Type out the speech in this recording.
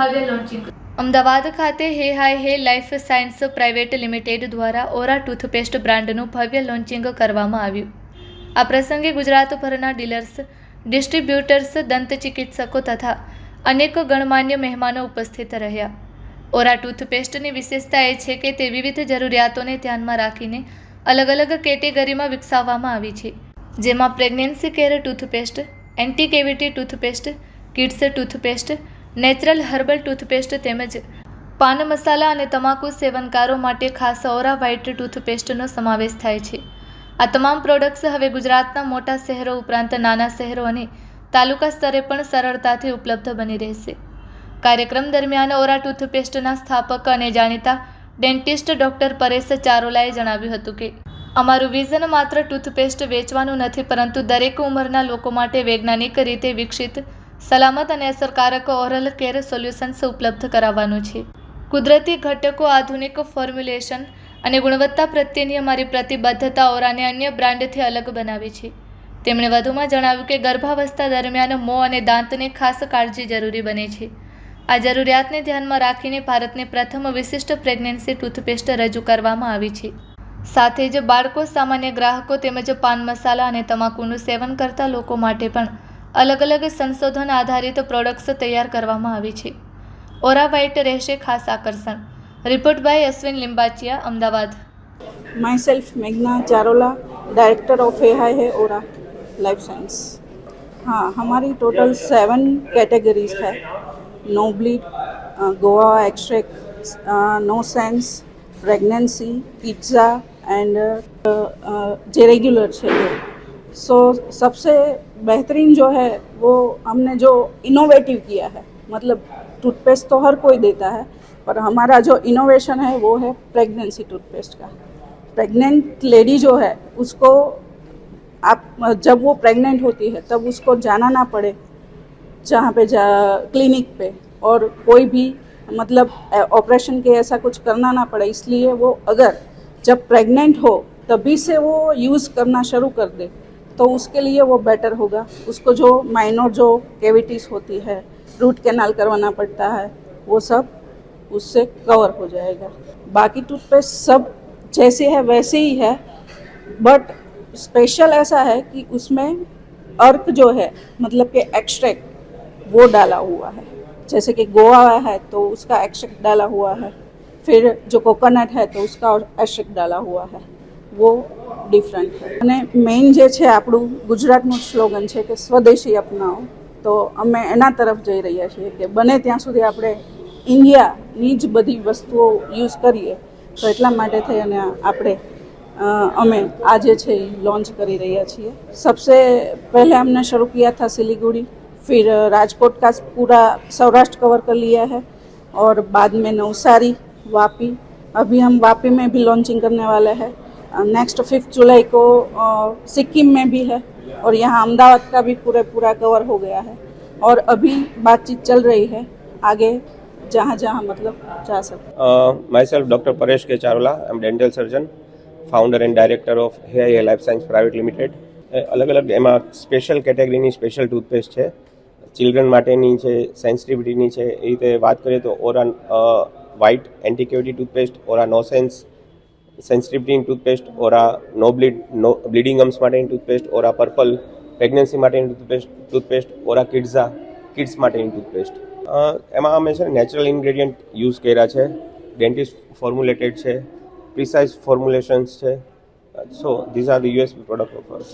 ભવ્ય લોન્ચિંગ અમદાવાદ ખાતે હે હાય હે લાઈફ સાયન્સ પ્રાઇવેટ લિમિટેડ દ્વારા ઓરા ટૂથપેસ્ટ બ્રાન્ડનું ભવ્ય લોન્ચિંગ કરવામાં આવ્યું। આ પ્રસંગે ગુજરાતભરના ડીલર્સ, ડિસ્ટ્રીબ્યુટર્સ, દંત ચિકિત્સકો તથા અનેક ગણમાન્ય મહેમાનો ઉપસ્થિત રહ્યા। ઓરા ટૂથપેસ્ટની વિશેષતા એ છે કે તે વિવિધ જરૂરિયાતોને ધ્યાનમાં રાખીને અલગ અલગ કેટેગરીમાં વિકસાવવામાં આવી છે, જેમાં pregnancy care toothpaste, anti cavity toothpaste, kids toothpaste, natural herbal toothpaste તેમજ પાન મસાલા અને તમાકુ સેવનકારો માટે ખાસ ઓરા વ્હાઇટ ટૂથપેસ્ટનો સમાવેશ થાય છે। આ તમામ પ્રોડક્ટ્સ હવે ગુજરાતના મોટા શહેરો ઉપરાંત નાના શહેરો અને તાલુકા સ્તરે પણ સરળતાથી ઉપલબ્ધ બની રહેશે। કાર્યક્રમ દરમિયાન ઓરા ટૂથપેસ્ટના સ્થાપક અને જાણીતા ડેન્ટિસ્ટ ડૉક્ટર પરેશ ચારોલાએ જણાવ્યું હતું કે અમારું વિઝન માત્ર ટૂથપેસ્ટ વેચવાનું નથી, પરંતુ દરેક ઉંમરના લોકો માટે વૈજ્ઞાનિક રીતે વિકસિત, સલામત અને અસરકારક ઓરલ કેર સોલ્યુશન્સ ઉપલબ્ધ કરાવવાનું છે। કુદરતી ઘટકો, આધુનિક ફોર્મ્યુલેશન અને ગુણવત્તા પ્રત્યેની અમારી પ્રતિબદ્ધતા ઓરાને અન્ય બ્રાન્ડથી અલગ બનાવે છે। તેમણે વધુમાં જણાવ્યું કે ગર્ભાવસ્થા દરમિયાન મોં અને દાંતની ખાસ કાળજી જરૂરી બને છે। આ જરૂરિયાતને ધ્યાનમાં રાખીને ભારતની પ્રથમ વિશિષ્ટ પ્રેગ્નન્સી ટૂથપેસ્ટ રજૂ કરવામાં આવી છે। સાથે જ બાળકો, સામાન્ય ગ્રાહકો તેમજ પાન મસાલા અને તમાકુનું સેવન કરતા લોકો માટે પણ અલગ અલગ સંશોધન આધારિત પ્રોડક્ટ્સ તૈયાર કરવામાં આવી છે। ઓરા વ્હાઇટ રહેશે ખાસ આકર્ષણ। Report by Ashwin Limbachiya, Ahmedabad. Myself मेघना चारोला, डायरेक्टर ऑफ हे हाय है ओरा लाइफ साइंस। हाँ, हमारी टोटल 7 कैटेगरीज है। नो ब्लीड, गोवा extract, no sense, pregnancy, pizza and J regular है। सो सबसे बेहतरीन जो है वो हमने जो इनोवेटिव किया है, मतलब टूथपेस्ट तो हर कोई देता है, पर हमारा जो इनोवेशन है वो है प्रेगनेंसी टूथपेस्ट का। प्रेग्नेंट लेडी जो है उसको आप जब वो प्रेग्नेंट होती है तब उसको जाना ना पड़े जहाँ पे क्लिनिक पे, और कोई भी मतलब ऑपरेशन के ऐसा कुछ करना ना पड़े। इसलिए वो अगर जब प्रेग्नेंट हो तभी से वो यूज़ करना शुरू कर दे तो उसके लिए वो बेटर होगा। उसको जो माइनर जो कैविटीज़ होती है, रूट कैनाल करवाना पड़ता है, वो सब उससे कवर हो जाएगा। बाकी टूथपेस्ट सब जैसे है वैसे ही है, बट स्पेशल ऐसा है कि उसमें अर्क जो है मतलब कि एक्सट्रैक्ट वो डाला हुआ है। जैसे कि गोवा है तो उसका एक्सट्रैक्ट डाला हुआ है, फिर जो कोकोनट है तो उसका एक्सट्रैक्ट डाला हुआ है, वो डिफरेंट है। અને મેઇન જે છે આપણું ગુજરાતનું સ્લોગન છે કે સ્વદેશી અપનાવો, તો અમે એના તરફ જઈ રહ્યા છીએ કે બને ત્યાં સુધી આપણે ઇન્ડિયાની જ બધી વસ્તુઓ યુઝ કરીએ। તો એટલા માટે થઈ અને આપણે અમે આજે છે लॉन्च કરી રહ્યા છીએ। सबसे पहले हमने शुरू किया था सिलीगुड़ी, फिर राजकोट का पूरा सौराष्ट्र कवर कर लिया है, और बाद में नवसारी, वापी, अभी हम वापी में भी लॉन्चिंग करने वाले हैं। नेक्स्ट 5 जुलाई को सिक्किम में भी है, और यहाँ अहमदाबाद का भी पूरा कवर हो गया है, और अभी बातचीत चल रही है आगे जहाँ जहाँ मतलब जा सकते। My self doctor Paresh K Charola, I am dental surgeon, founder and director of hey hi life science private limited. अलग अलग एमा स्पेशल कैटेगरीनी स्पेशल टूथपेस्ट है, चिल्ड्रन माटेनी है, सेंसिटिविटीनी है। ए रीते बात करिए तो Ora white anti cavity toothpaste, Ora no sense sensitivity toothpaste, Ora no bleeding gums माटेनी टूथपेस्ट, ओरा पर्पल प्रेग्नेंसी माटेनी टूथपेस्ट, ओरा किड्स माटेनी टूथपेस्ट। એમાં અમે છે નેચરલ ઇન્ગ્રેડિયન્ટ યુઝ કર્યા છે, ડેન્ટિસ્ટ ફોર્મ્યુલેટેડ છે, પ્રિસાઇઝ ફોર્મ્યુલેશન્સ છે। સો these are the USP product of us.